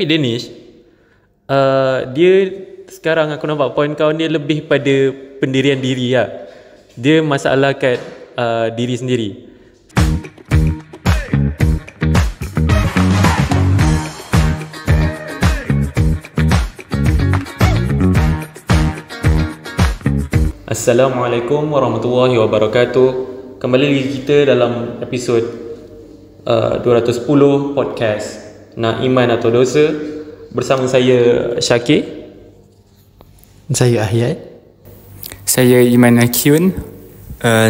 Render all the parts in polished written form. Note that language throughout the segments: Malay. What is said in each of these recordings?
Danish, dia sekarang aku nampak point kau dia lebih pada pendirian diri lah. Dia masalah kat diri sendiri. Assalamualaikum warahmatullahi wabarakatuh. Kembali lagi kita dalam episod 210 podcast Nak Iman atau Dosa bersama saya Syakir, saya Ahyad, saya Iman Akyun,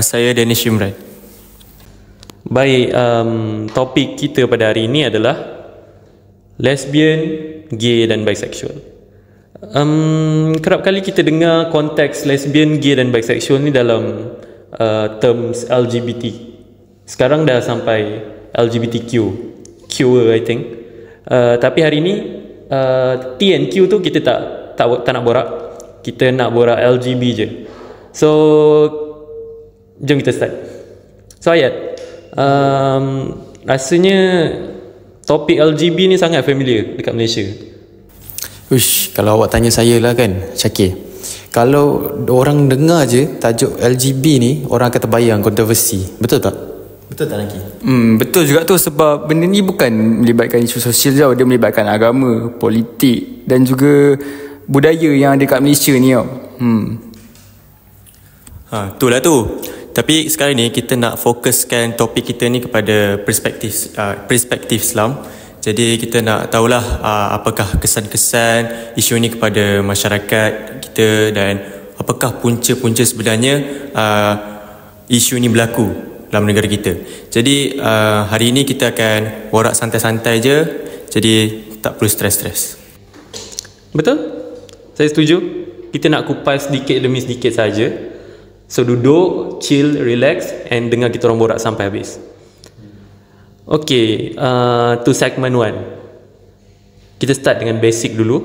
saya Danish Imran. Baik, topik kita pada hari ini adalah lesbian, gay dan bisexual. Kerap kali kita dengar konteks lesbian, gay dan bisexual ni dalam terms LGBT. Sekarang dah sampai LGBTQ, Q I think. Tapi hari ni T and Q tu kita tak nak borak. Kita nak borak LGB je. So jom kita start. So Ayat, rasanya topik LGB ni sangat familiar dekat Malaysia. Uish, kalau awak tanya saya lah kan, Syakir, kalau orang dengar je tajuk LGB ni, orang akan terbayang kontroversi. Betul tak? Betul tak Naki? Betul juga tu, sebab benda ni bukan melibatkan isu sosial tau. Dia melibatkan agama, politik dan juga budaya yang ada kat Malaysia ni tau. Itulah tu. Tapi sekarang ni kita nak fokuskan topik kita ni kepada perspektif Islam. Jadi kita nak tahulah apakah kesan-kesan isu ni kepada masyarakat kita dan apakah punca-punca sebenarnya isu ni berlaku dalam negara kita. Jadi hari ini kita akan borak santai-santai je. Jadi tak perlu stres-stres. Betul? Saya setuju. Kita nak kupas sedikit demi sedikit saja. So duduk, chill, relax and dengar kita orang borak sampai habis. Okay, to segment 1. Kita start dengan basic dulu.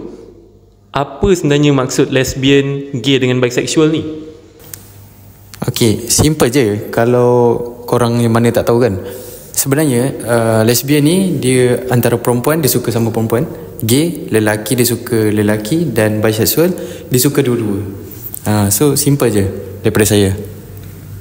Apa sebenarnya maksud lesbian, gay dengan bisexual ni? Okay, simple je. Kalau korang yang mana tak tahu kan, sebenarnya lesbian ni dia antara perempuan, dia suka sama perempuan. Gay, lelaki dia suka lelaki. Dan bisexual, dia suka dua-dua. So simple je daripada saya.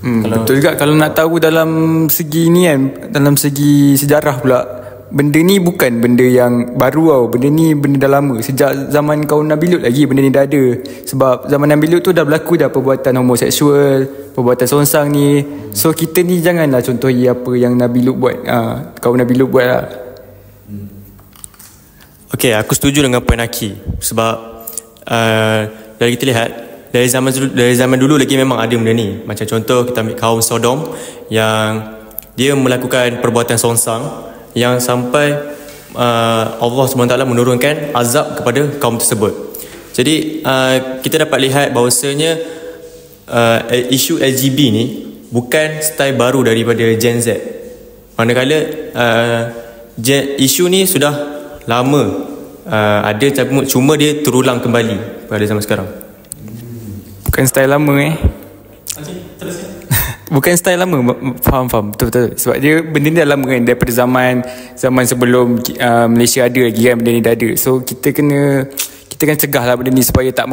Betul juga. Kalau nak tahu dalam segi ni kan, dalam segi sejarah pula, benda ni bukan benda yang baru tau. Benda ni benda dah lama. Sejak zaman kaum Nabi Lut lagi benda ni dah ada. Sebab zaman Nabi Lut tu dah berlaku dah perbuatan homoseksual, perbuatan songsang ni. So kita ni janganlah contohi apa yang Nabi Lut buat, kaum Nabi Lut buat lah. Okay, aku setuju dengan poin Aki. Sebab dari kita lihat, dari zaman dulu lagi memang ada benda ni. Macam contoh kita ambil kaum Sodom yang dia melakukan perbuatan songsang yang sampai Allah SWT menurunkan azab kepada kaum tersebut. Jadi kita dapat lihat bahawasanya isu LGB ni bukan style baru daripada Gen Z. Manakala isu ni sudah lama ada, cuma dia terulang kembali pada zaman sekarang. Bukan style lama Bukan style lama. Faham betul-betul. Sebab dia benda ni dah lama kan. Daripada zaman sebelum Malaysia ada lagi kan, benda ni dah ada. So kita kena cegah lah benda ni supaya tak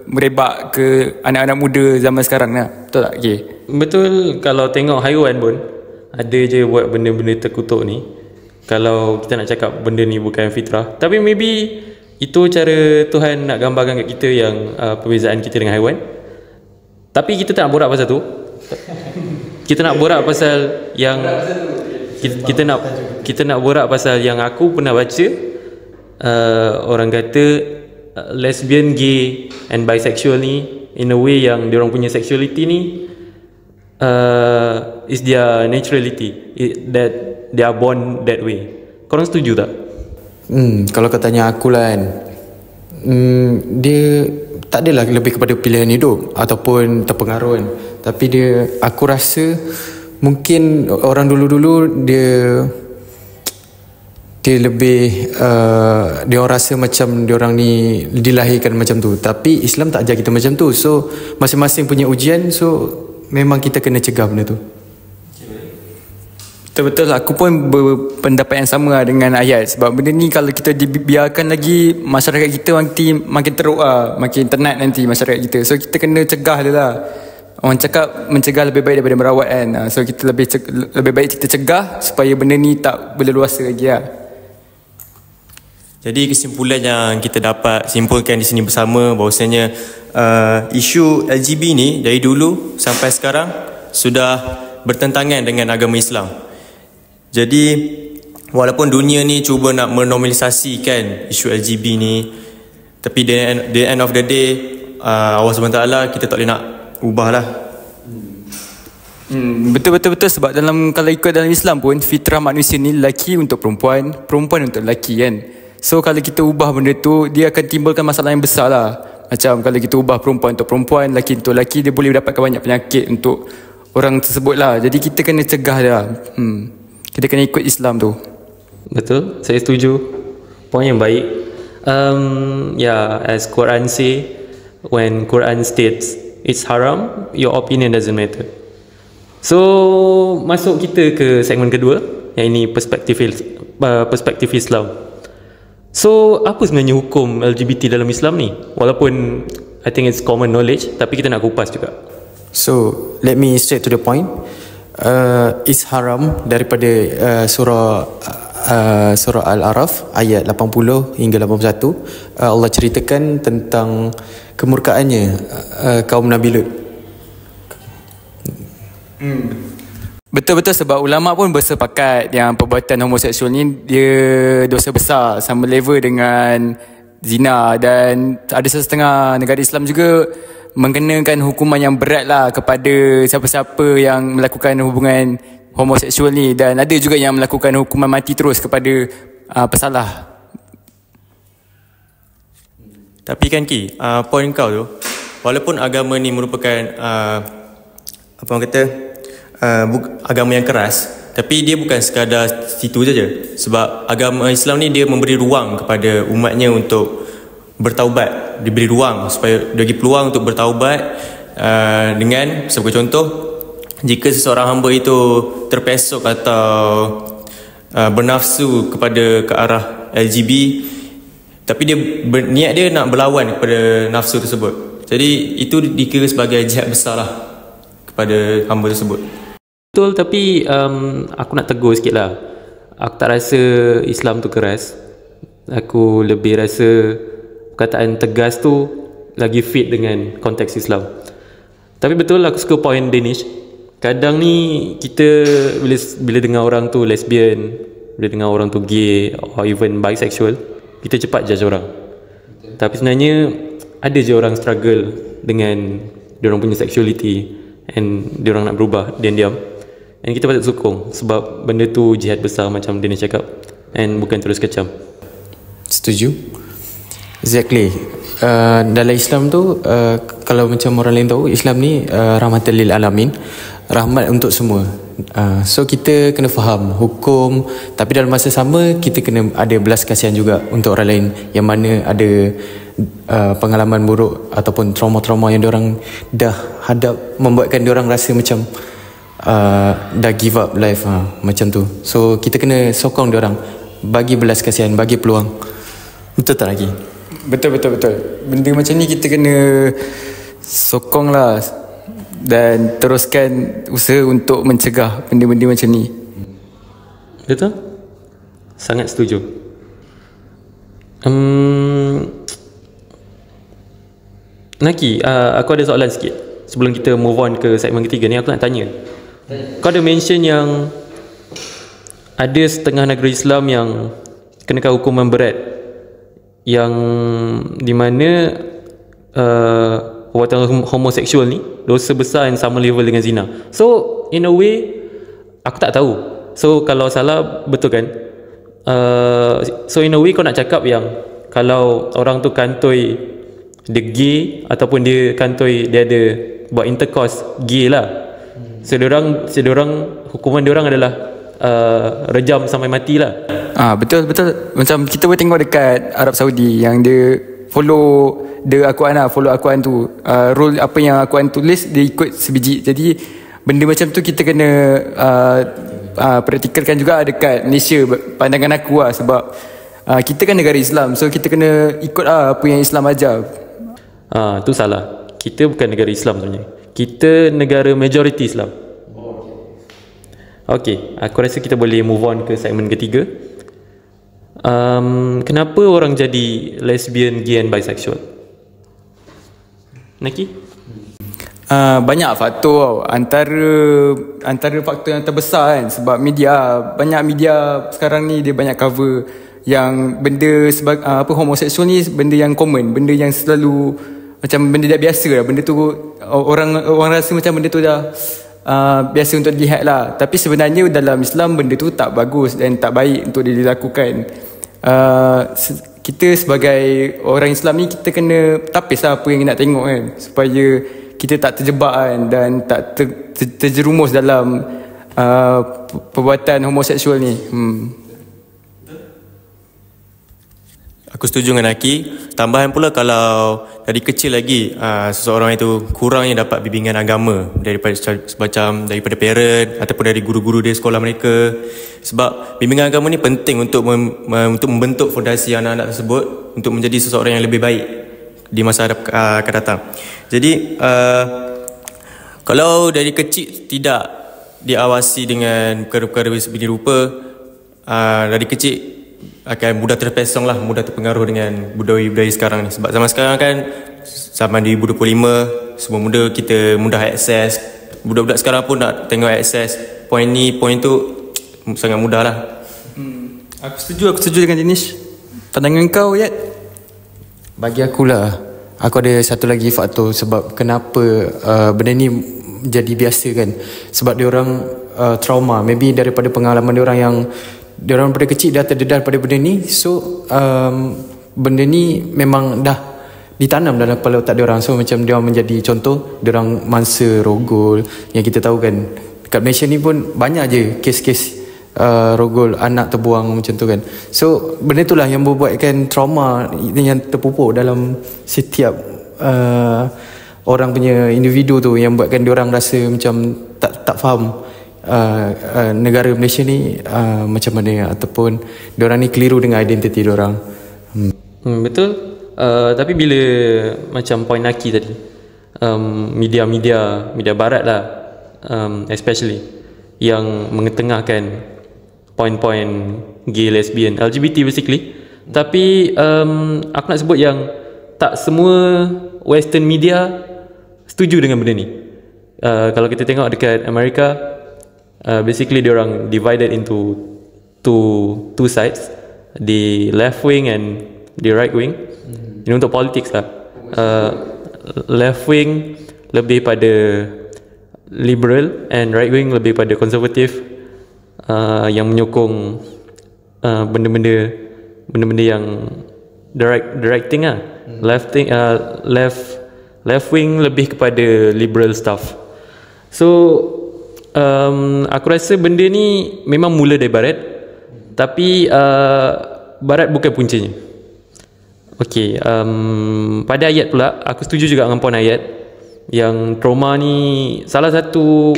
merebak ke anak-anak muda zaman sekarang lah. Betul tak? Okay. Betul. Kalau tengok haiwan pun ada je buat benda-benda terkutuk ni. Kalau kita nak cakap benda ni bukan fitrah, tapi maybe itu cara Tuhan nak gambarkan kat kita yang perbezaan kita dengan haiwan. Tapi kita tak nak borak pasal tu. Kita nak borak pasal yang kita nak borak pasal yang aku pernah baca. Orang kata lesbian, gay and bisexual ni in a way yang diorang punya sexuality ni is their naturality, that they are born that way. Korang setuju tak? Kalau kau tanya aku lah kan, dia tak adalah lebih kepada pilihan hidup ataupun terpengaruh kan. Tapi aku rasa mungkin orang dulu-dulu dia lebih dia orang rasa macam dia orang ni dilahirkan macam tu. Tapi Islam tak ajar kita macam tu. So masing-masing punya ujian. So memang kita kena cegah benda tu. Betul-betul aku pun berpendapat yang sama dengan ayat. Sebab benda ni kalau kita dibiarkan lagi, masyarakat kita nanti makin teruk makin tenat nanti masyarakat kita. So kita kena cegah dia lah. Orang cakap mencegah lebih baik daripada merawat kan. So kita lebih baik kita cegah supaya benda ni tak berleluasa lagi lah. Jadi kesimpulan yang kita dapat simpulkan di sini bersama bahawasanya isu LGB ni dari dulu sampai sekarang sudah bertentangan dengan agama Islam. Jadi walaupun dunia ni cuba nak menormalisasikan isu LGB ni, tapi the end of the day Allah SWT kita tak boleh nak ubah lah. Betul sebab kalau ikut dalam Islam pun fitrah manusia ni lelaki untuk perempuan, perempuan untuk lelaki kan. So kalau kita ubah benda tu, dia akan timbulkan masalah yang besar lah. Macam kalau kita ubah perempuan untuk perempuan, lelaki untuk lelaki, dia boleh dapatkan banyak penyakit untuk orang tersebut lah. Jadi kita kena cegah dia. Kita kena ikut Islam tu. Betul, saya setuju. Poin yang baik. As Quran say, when Quran states it's haram, your opinion doesn't matter. So masuk kita ke segmen kedua, yang ini perspektif Islam. So apa sebenarnya hukum LGBT dalam Islam ni? Walaupun I think it's common knowledge, tapi kita nak kupas juga. So let me straight to the point. It's haram daripada surah Al-Araf ayat 80 hingga 81. Allah ceritakan tentang kemurkaannya kaum Nabi Lut. Betul-betul sebab ulama pun bersepakat yang perbuatan homoseksual ni dia dosa besar sama level dengan zina, dan ada setengah negara Islam juga mengenakan hukuman yang berat lah kepada siapa-siapa yang melakukan hubungan homoseksual ni, dan ada juga yang melakukan hukuman mati terus kepada pesalah. Tapi kan Ki, poin kau tu, walaupun agama ni merupakan apa orang kata agama yang keras, tapi dia bukan sekadar situ saja. Sebab agama Islam ni dia memberi ruang kepada umatnya untuk bertaubat, diberi ruang supaya bagi peluang untuk bertaubat dengan sebagai contoh, jika seseorang hamba itu terpesok atau bernafsu ke arah LGB, tapi dia berniat dia nak berlawan kepada nafsu tersebut, jadi itu dikira sebagai jihad besar lah kepada hamba tersebut. Betul, tapi aku nak tegur sikit lah. Aku tak rasa Islam tu keras. Aku lebih rasa perkataan tegas tu lagi fit dengan konteks Islam. Tapi betul aku suka point Danish. Kadang ni kita bila dengar orang tu lesbian, bila dengar orang tu gay or even bisexual, kita cepat judge orang. Tapi sebenarnya ada je orang struggle dengan diorang punya sexuality and diorang nak berubah diam-diam. And kita patut sokong sebab benda tu jihad besar macam Danish cakap, and bukan terus kecam. Setuju. Exactly. Dalam Islam tu kalau macam orang lain tahu, Islam ni rahmatan lil alamin, rahmat untuk semua. So kita kena faham hukum, tapi dalam masa sama kita kena ada belas kasihan juga untuk orang lain yang mana ada pengalaman buruk ataupun trauma-trauma yang diorang dah hadap, membuatkan diorang rasa macam dah give up life macam tu. So kita kena sokong diorang, bagi belas kasihan, bagi peluang. Betul tak lagi? Betul. Benda macam ni kita kena sokong lah, dan teruskan usaha untuk mencegah benda-benda macam ni. Betul? Sangat setuju. Naki, aku ada soalan sikit sebelum kita move on ke segmen ketiga ni. Aku nak tanya, kau ada mention yang ada setengah negara Islam yang kenakan hukuman berat, yang di mana perbuatan homoseksual ni dosa besar yang sama level dengan zina. So in a way aku tak tahu, so kalau salah betul kan? So in a way kau nak cakap yang kalau orang tu kantoi dia gay ataupun dia kantoi dia ada buat intercourse gay lah, so diorang hukuman diorang adalah rejam sampai mati lah. Betul. Macam kita boleh tengok dekat Arab Saudi yang dia follow Al-Quran follow Al-Quran tu, rule apa yang Al-Quran tulis dia ikut sebiji. Jadi benda macam tu kita kena praktikalkan juga dekat Malaysia, pandangan aku lah. Sebab kita kan negara Islam, so kita kena ikut apa yang Islam ajar. Tu salah. Kita bukan negara Islam sebenarnya. Kita negara majoriti Islam. Okay, aku rasa kita boleh move on ke segmen ketiga. Kenapa orang jadi lesbian, gay and bisexual? Naki? Banyak faktor tau. Antara faktor yang terbesar kan, sebab banyak media sekarang ni dia banyak cover yang benda homoseksual ni benda yang common, benda yang selalu macam benda dah biasa lah. Benda tu orang rasa macam benda tu dah biasa untuk dilihat lah. Tapi sebenarnya dalam Islam benda tu tak bagus dan tak baik untuk dilakukan. Kita sebagai orang Islam ni kita kena tapis lah apa yang nak tengok kan, supaya kita tak terjebak kan, dan tak terjerumus dalam perbuatan homoseksual ni. Aku setuju dengan Aki. Tambahan pula, kalau dari kecil lagi seseorang itu kurangnya dapat bimbingan agama daripada parent ataupun dari guru-guru di sekolah mereka. Sebab bimbingan agama ni penting untuk membentuk fondasi anak-anak tersebut untuk menjadi seseorang yang lebih baik di masa akan datang. Jadi kalau dari kecil tidak diawasi dengan perkara-perkara sebegini rupa, dari kecil akan mudah terpesong lah, mudah terpengaruh dengan budaya-budaya sekarang ni. Sebab zaman sekarang kan, zaman 2025, semua kita mudah akses. Budak-budak sekarang pun nak tengok akses poin ni, poin tu sangat mudah lah. Aku setuju dengan Dinesh. Pandangan kau, Yat? Bagi akulah, aku ada satu lagi faktor sebab kenapa benda ni jadi biasa kan. Sebab diorang trauma, maybe daripada pengalaman diorang yang diorang pada kecil dah terdedah pada benda ni. So benda ni memang dah ditanam dalam kepala otak diorang. So macam diorang menjadi contoh, diorang mangsa rogol. Yang kita tahu kan, kat Malaysia ni pun banyak je kes-kes rogol anak terbuang macam tu kan. So benda itulah yang membuatkan trauma yang terpupuk dalam setiap orang punya individu tu, yang buatkan diorang rasa macam tak faham negara Malaysia ni macam mana, ataupun diorang ni keliru dengan identiti diorang. Betul. Tapi bila macam point Naki tadi, media barat lah, especially yang mengetengahkan poin-poin gay, lesbian, LGBT basically. Tapi aku nak sebut yang tak semua western media setuju dengan benda ni. Kalau kita tengok dekat Amerika, basically diorang divided into two sides, the left wing and the right wing. Ini untuk politics lah. Left wing lebih pada liberal and right wing lebih pada konservatif, yang menyokong benda-benda yang directing lah. Left wing lebih kepada liberal stuff. So aku rasa benda ni memang mula dari barat, tapi barat bukan puncanya. Okay, pada ayat pula, aku setuju juga dengan poin ayat yang trauma ni salah satu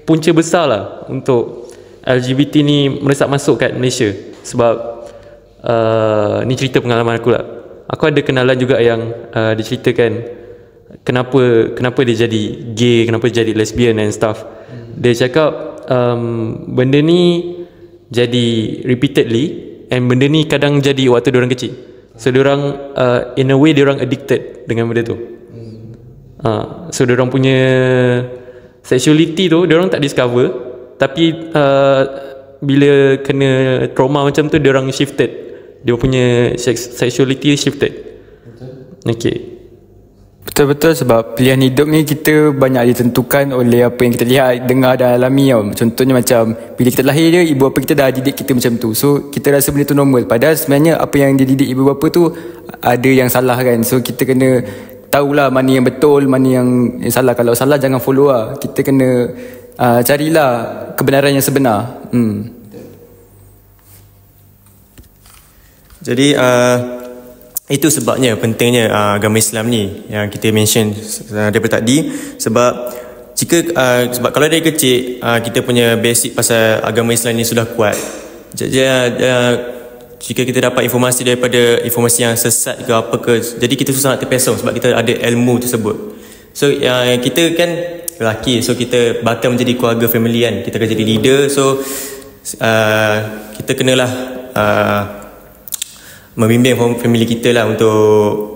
punca besar lah untuk LGBT ni meresap masuk kat Malaysia. Sebab ni cerita pengalaman aku lah. Aku ada kenalan juga yang dia ceritakan kenapa dia jadi gay, kenapa dia jadi lesbian and stuff. Dia cakap benda ni jadi repeatedly, and benda ni kadang jadi waktu diorang kecil. So diorang in a way diorang addicted dengan benda tu. So diorang punya sexuality tu diorang tak discover, tapi bila kena trauma macam tu diorang shifted, dia punya sexuality shifted. Okay. Betul-betul, sebab pilihan hidup ni kita banyak ditentukan oleh apa yang kita lihat, dengar dan alami tau. Contohnya macam bila kita lahir je, ibu bapa kita dah didik kita macam tu. So kita rasa benda tu normal, padahal sebenarnya apa yang dididik ibu bapa tu ada yang salah kan. So kita kena tahulah mana yang betul, mana yang salah. Kalau salah jangan follow lah. Kita kena carilah kebenaran yang sebenar. Jadi itu sebabnya pentingnya agama Islam ni yang kita mention daripada tadi. Sebab jika sebab kalau dari kecil kita punya basic pasal agama Islam ni sudah kuat, jika kita dapat informasi daripada informasi yang sesat ke apa ke, jadi kita susah nak terpesong sebab kita ada ilmu tersebut. So kita kan lelaki, so kita bakal menjadi keluarga family kan, kita akan jadi leader. So kita kenalah membimbing family kita lah untuk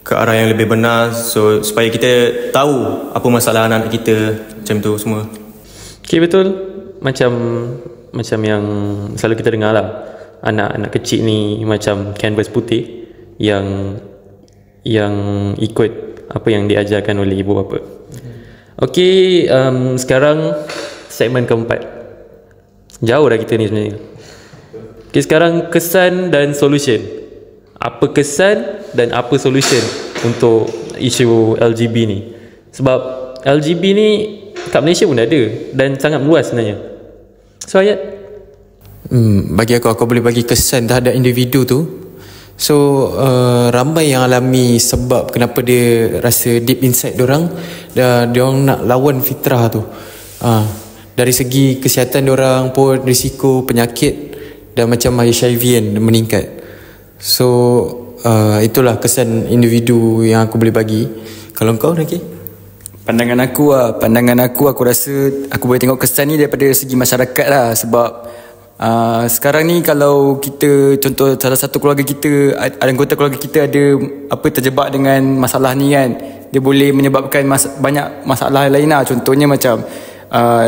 ke arah yang lebih benar, so supaya kita tahu apa masalah anak-anak kita, macam tu semua. Okay, betul. Macam yang selalu kita dengar lah, anak-anak kecil ni macam kanvas putih yang ikut apa yang diajarkan oleh ibu bapa. Okay, sekarang segmen keempat. Jauh dah kita ni sebenarnya. Okay, sekarang kesan dan solution. Apa kesan dan apa solution untuk isu LGB ni? Sebab LGB ni kat Malaysia pun ada dan sangat meluas sebenarnya. So Ayat, bagi aku boleh bagi kesan terhadap individu tu. So ramai yang alami sebab kenapa dia rasa deep inside diorang, diorang nak lawan fitrah tu. Dari segi kesihatan diorang pun risiko penyakit dan macam HIV kan meningkat. So itulah kesan individu yang aku boleh bagi. Kalau kau Naki? Pandangan aku rasa aku boleh tengok kesan ni daripada segi masyarakat lah. Sebab sekarang ni kalau kita, contoh salah satu keluarga kita, anggota keluarga kita ada terjebak dengan masalah ni kan, dia boleh menyebabkan banyak masalah lain lah. Contohnya macam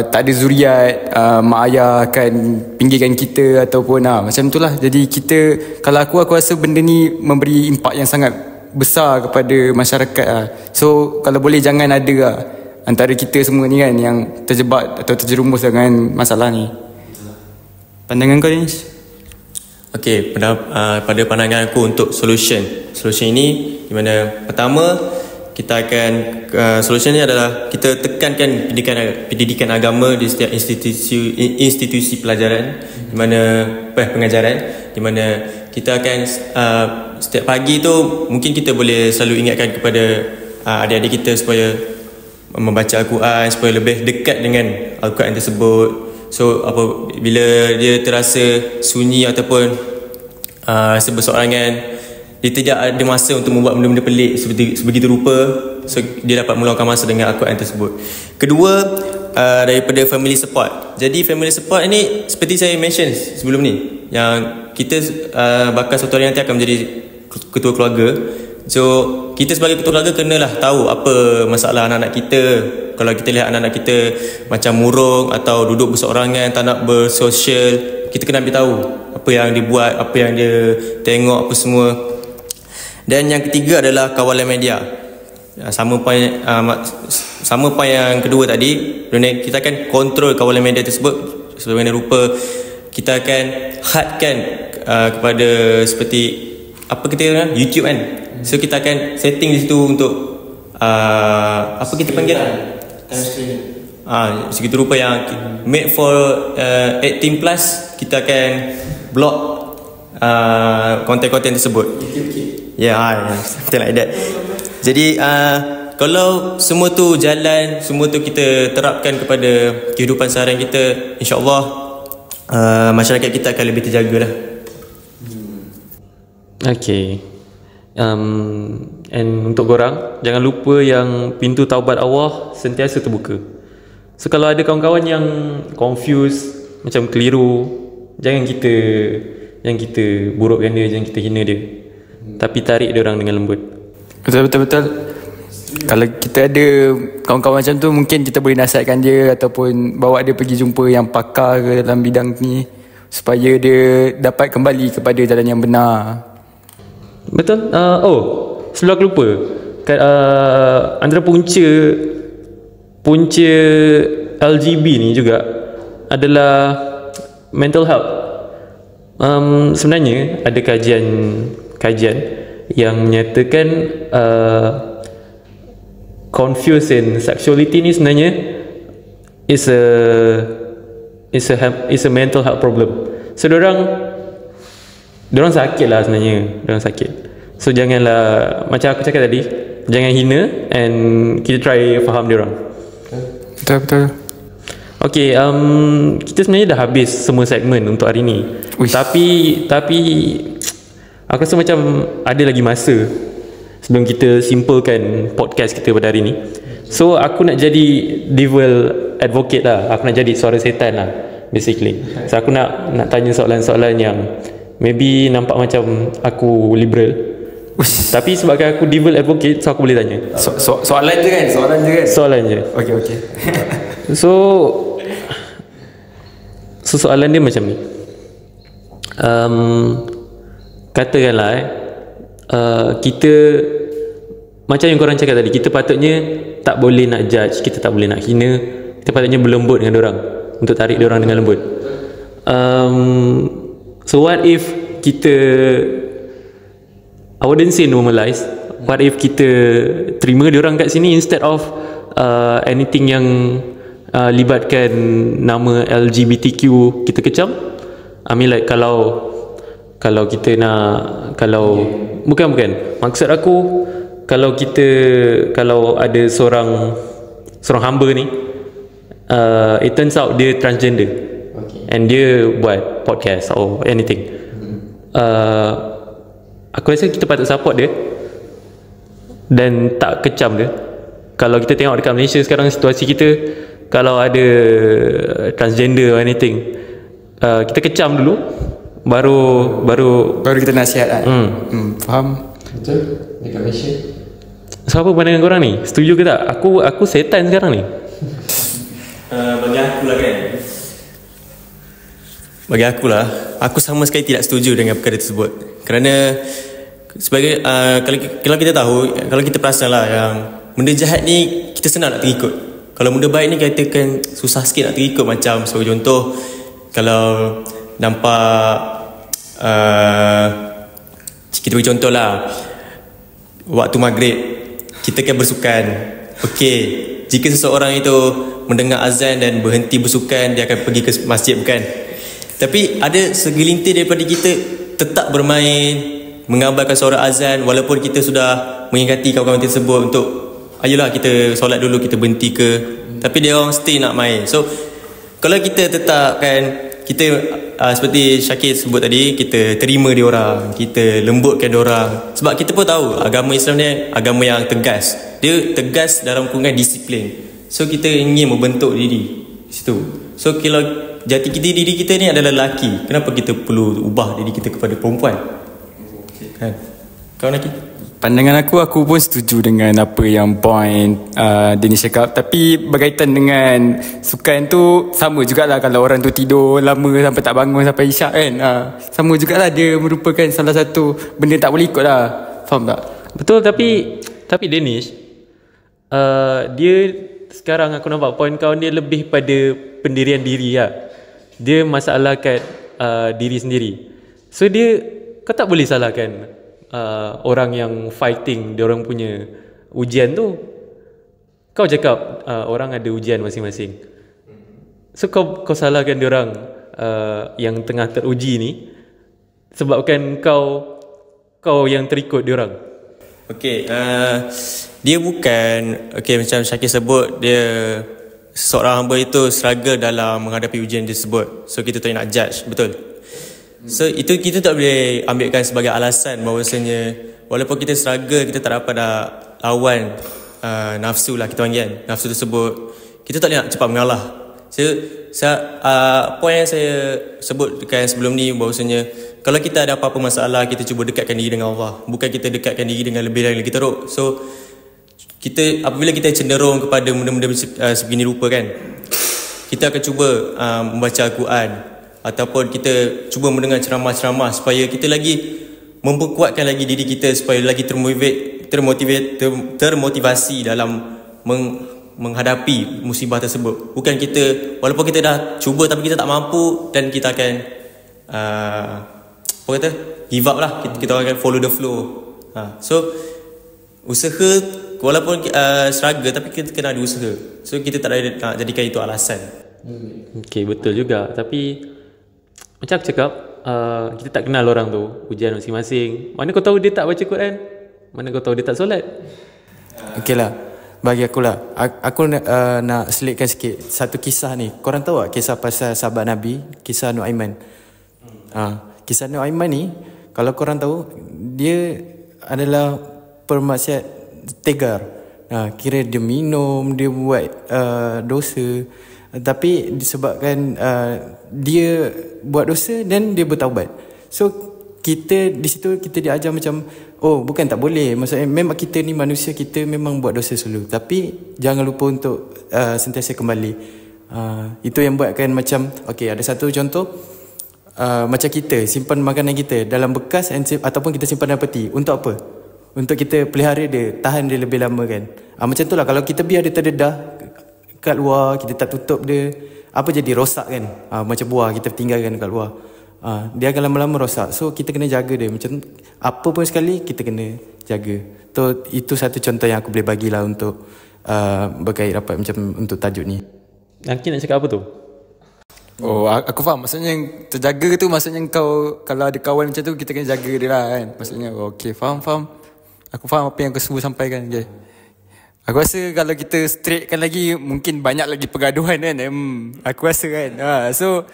tak ada zuriat, mak ayah akan pinggirkan kita ataupun macam itulah. Jadi kita, kalau aku rasa benda ni memberi impak yang sangat besar kepada masyarakat lah. So kalau boleh jangan ada lah antara kita semua ni kan yang terjebak atau terjerumus dengan masalah ni. Pandangan kau Danish? Okay, pada pandangan aku untuk solution ini, di mana pertama kita akan solution ni adalah kita tekankan pendidikan agama di setiap institusi pelajaran, di mana pengajaran, di mana kita akan setiap pagi tu mungkin kita boleh selalu ingatkan kepada adik-adik kita supaya membaca Al-Quran, supaya lebih dekat dengan Al-Quran tersebut. So bila dia terasa sunyi ataupun rasa bersorangan, dia tidak ada masa untuk membuat benda-benda pelik sebegitu rupa. So dia dapat meluangkan masa dengan Al-Quran tersebut. Kedua, daripada family support. Jadi family support ni seperti saya mention sebelum ni, yang kita bakal suatu hari nanti akan menjadi ketua keluarga. So kita sebagai ketua keluarga kenalah tahu apa masalah anak-anak kita. Kalau kita lihat anak-anak kita macam murung atau duduk berseorangan, tak nak bersosial, kita kena ambil tahu apa yang dia buat, apa yang dia tengok, apa semua. Dan yang ketiga adalah kawalan media. Sama point yang kedua tadi, kita akan kontrol kawalan media tersebut sebagaimana rupa kita akan hadkan kepada seperti apa kita kata YouTube kan. So kita akan setting di situ untuk apa kita panggil segitu rupa yang made for 18 plus, kita akan block konten-konten tersebut. Something like that. Jadi kalau semua tu jalan, semua tu kita terapkan kepada kehidupan seharian kita, insya-Allah masyarakat kita akan lebih terjaga lah. Okay. And untuk korang, jangan lupa yang pintu taubat Allah sentiasa terbuka. So kalau ada kawan-kawan yang confused, macam keliru, jangan kita burukkan dia, jangan kita hina dia, tapi tarik dia orang dengan lembut. Betul. Kalau kita ada kawan-kawan macam tu, mungkin kita boleh nasihatkan dia ataupun bawa dia pergi jumpa yang pakar ke dalam bidang ni, supaya dia dapat kembali kepada jalan yang benar. Betul. Sebelum aku lupa, antara punca LGB ni juga adalah mental health. Sebenarnya ada kajian yang menyatakan confusion sexuality ni sebenarnya is a mental health problem. So diorang sakit lah sebenarnya, diorang sakit. So janganlah, macam aku cakap tadi, jangan hina, and kita try faham diorang. Betul. Okay, kita sebenarnya dah habis semua segmen untuk hari ni. Uish. Tapi aku rasa macam ada lagi masa sebelum kita simpulkan podcast kita pada hari ni. So aku nak jadi devil advocate lah. Aku nak jadi suara setan lah, basically. So aku nak tanya soalan-soalan yang maybe nampak macam aku liberal. Uish. Tapi sebabkan aku devil advocate, so aku boleh tanya. Soalan je kan? Soalan je. Okay. So soalan dia macam ni. Katakanlah kita macam yang korang cakap tadi, kita patutnya tak boleh nak judge, kita tak boleh nak hina, kita patutnya berlembut dengan dorang untuk tarik dorang dengan lembut. So what if kita, I wouldn't say normalize, what if kita terima diorang kat sini instead of anything yang libatkan nama LGBTQ kita kecam. I mean like kalau kita nak, bukan maksud aku, kalau ada seorang hamba ni, it turns out dia transgender, and dia buat podcast or anything, aku rasa kita patut support dia dan tak kecam dia. Kalau kita tengok dekat Malaysia sekarang, situasi kita, kalau ada transgender or anything, kita kecam dulu, baru kita nasihat kan. Faham. Betul. Dekat Malaysia. So apa pandangan korang ni? Setuju ke tak? Aku setan sekarang ni. Bagi aku lah, aku sama sekali tidak setuju dengan perkara tersebut. Kerana sebagai kalau kita tahu, kalau kita perasan lah, yang benda jahat ni kita senang nak terikut. Kalau benda baik ni kita kan susah sikit nak terikut. Macam sebagai contoh, kalau nampak kita beri contoh lah, waktu maghrib kita kan bersukan. Okey, jika seseorang itu mendengar azan dan berhenti bersukan, dia akan pergi ke masjid, bukan? Tapi ada segelintir daripada kita tetap bermain, mengabarkan suara azan, walaupun kita sudah mengingati kawan-kawan tersebut untuk ayolah kita solat dulu, kita berhenti ke, tapi dia orang stay nak main. So kalau kita tetapkan, kita seperti Syakir sebut tadi, kita terima dia orang, kita lembutkan dia orang, sebab kita pun tahu agama Islam ni agama yang tegas. Dia tegas dalam kurungan disiplin. So kita ingin membentuk diri situ. So kalau jati diri kita ni adalah lelaki, kenapa kita perlu ubah diri kita kepada perempuan? Kan? Kau nak? Pandangan aku pun setuju dengan apa yang point Dennis cakap. Tapi berkaitan dengan sukan tu, sama jugalah kalau orang tu tidur lama sampai tak bangun sampai isyak kan, sama jugalah, dia merupakan salah satu benda tak boleh ikut lah. Faham tak? Betul, tapi Danish, dia sekarang aku nampak point kau ni lebih pada pendirian diri lah. Dia masalah kat diri sendiri. So kau tak boleh salahkan orang yang fighting dia orang punya ujian tu. Kau cakap orang ada ujian masing-masing. So kau salahkan dia orang yang tengah teruji ni sebabkan kau yang terikut dia orang. Okey, dia bukan, okey, macam Syakir sebut, dia seorang hamba itu struggle dalam menghadapi ujian tersebut. So kita tak nak judge, betul? So itu kita tak boleh ambilkan sebagai alasan bahawasanya walaupun kita struggle, kita tak dapat nak lawan nafsu lah, kita panggil kan, nafsu tersebut, kita tak boleh nak cepat mengalah. Point yang saya sebutkan sebelum ni bahawasanya kalau kita ada apa-apa masalah, kita cuba dekatkan diri dengan Allah, bukan kita dekatkan diri dengan lebih yang lagi teruk. So kita, apabila kita cenderung kepada benda-benda sebegini rupa kan, kita akan cuba membaca Al-Quran, ataupun kita cuba mendengar ceramah-ceramah supaya kita lagi memperkuatkan lagi diri kita, supaya lagi termotivasi dalam menghadapi musibah tersebut. Bukan kita, walaupun kita dah cuba tapi kita tak mampu, dan kita akan give up lah, kita akan follow the flow. So usaha, walaupun struggle, tapi kita kena ada usaha. So kita tak ada nak jadikan itu alasan. Okay, betul juga. Tapi macam aku cakap, kita tak kenal orang tu, ujian masing-masing. Mana kau tahu dia tak baca Quran? Mana kau tahu dia tak solat? Okey lah, bagi aku lah, aku nak selitkan sikit satu kisah ni. Korang tahu tak kisah pasal sahabat Nabi, kisah Nuaiman? Kisah Nuaiman ni, kalau korang tahu, dia adalah permaksiat tegar. Kira dia minum, dia buat dosa, tapi disebabkan dia buat dosa dan dia bertaubat. So kita di situ kita diajar macam, oh bukan tak boleh, maksudnya memang kita ni manusia, kita memang buat dosa dulu, tapi jangan lupa untuk sentiasa kembali. Itu yang buatkan macam, okay, ada satu contoh, macam kita simpan makanan kita dalam bekas ataupun kita simpan dalam peti. Untuk apa? Untuk kita pelihara dia, tahan dia lebih lama kan. Macam tu lah, kalau kita biar dia terdedah kat luar, kita tak tutup dia, apa jadi? Rosak kan. Macam buah kita tinggalkan kat luar, dia akan lama-lama rosak. So kita kena jaga dia. Macam apa pun sekali kita kena jaga. Itu satu contoh yang aku boleh bagilah untuk berkait rapat macam untuk tajuk ni. Angki nak cakap apa tu? Oh, aku faham. Maksudnya terjaga tu, maksudnya kau kalau ada kawan macam tu, kita kena jaga dia lah kan. Maksudnya okay, faham. Aku faham apa yang kau cuba sampaikan. Okay. Aku rasa kalau kita straightkan lagi, mungkin banyak lagi pergaduhan kan. Aku rasa kan. So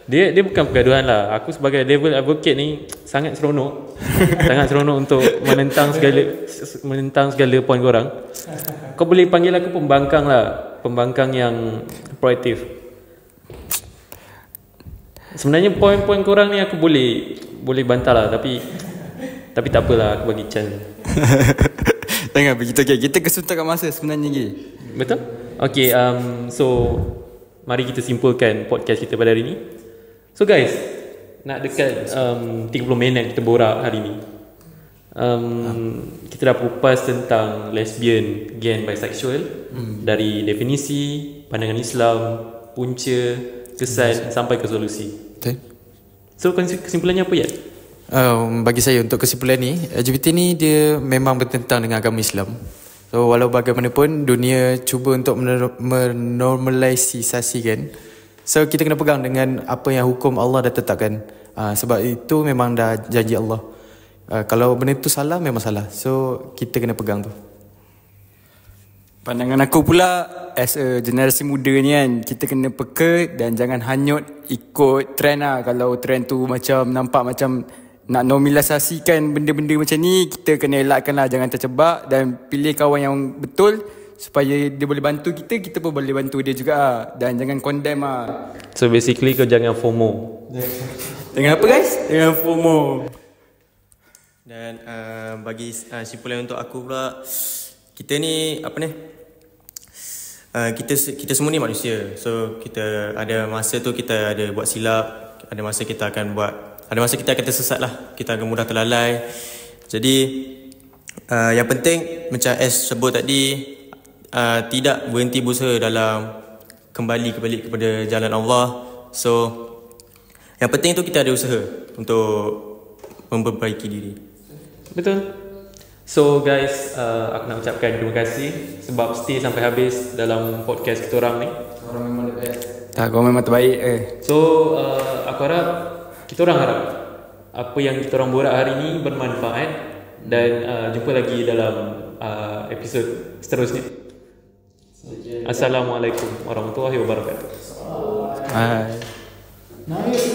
Dia bukan pergaduhan lah. Aku sebagai devil advocate ni sangat seronok. Sangat seronok untuk menentang segala poin korang. Kau boleh panggil aku pembangkang lah. Pembangkang yang proaktif. Sebenarnya poin-poin korang ni aku boleh bantah lah, tapi tak apalah, aku bagi chance. Jangan begitu, okay. Kita kesuntakan masa sebenarnya Gi. Betul? Okay, so mari kita simpulkan podcast kita pada hari ni. So guys, nak dekat 30 minit kita borak hari ni. Kita dah kupas tentang lesbian, gay and bisexual, dari definisi, pandangan Islam, punca, kesan sampai ke solusi. Betul. So kesimpulannya apa ya? Bagi saya untuk kesimpulan ni, LGBT ni dia memang bertentang dengan agama Islam. So walau bagaimanapun dunia cuba untuk menormalisasikan, so kita kena pegang dengan apa yang hukum Allah dah tetapkan. Sebab itu memang dah janji Allah. Kalau benda tu salah, memang salah. So kita kena pegang tu. Pandangan aku pula, as a generasi muda ni kan, kita kena peka dan jangan hanyut ikut trend lah. Kalau trend tu macam nampak macam nak normalisasikan benda-benda macam ni, kita kena elakkan lah. Jangan terjebak dan pilih kawan yang betul supaya dia boleh bantu kita, kita pun boleh bantu dia juga lah. Dan jangan condemn lah. So basically kau jangan FOMO. Jangan apa guys? Jangan FOMO. Dan bagi simpulan untuk aku pula, kita ni apa ni? Kita semua ni manusia. So kita ada masa tu kita ada buat silap, ada masa kita akan tersesat lah. Kita akan mudah terlalai. Jadi yang penting macam S sebut tadi, tidak berhenti berusaha dalam kembali kepada jalan Allah. So yang penting tu kita ada usaha untuk memperbaiki diri. Betul. So guys, aku nak ucapkan terima kasih sebab stay sampai habis dalam podcast kita orang ni. Orang memang the best. Kau memang terbaik. So aku harap, kita orang harap apa yang kita orang borak hari ni bermanfaat. Dan jumpa lagi dalam episod seterusnya. Assalamualaikum warahmatullahi wabarakatuh. Bye.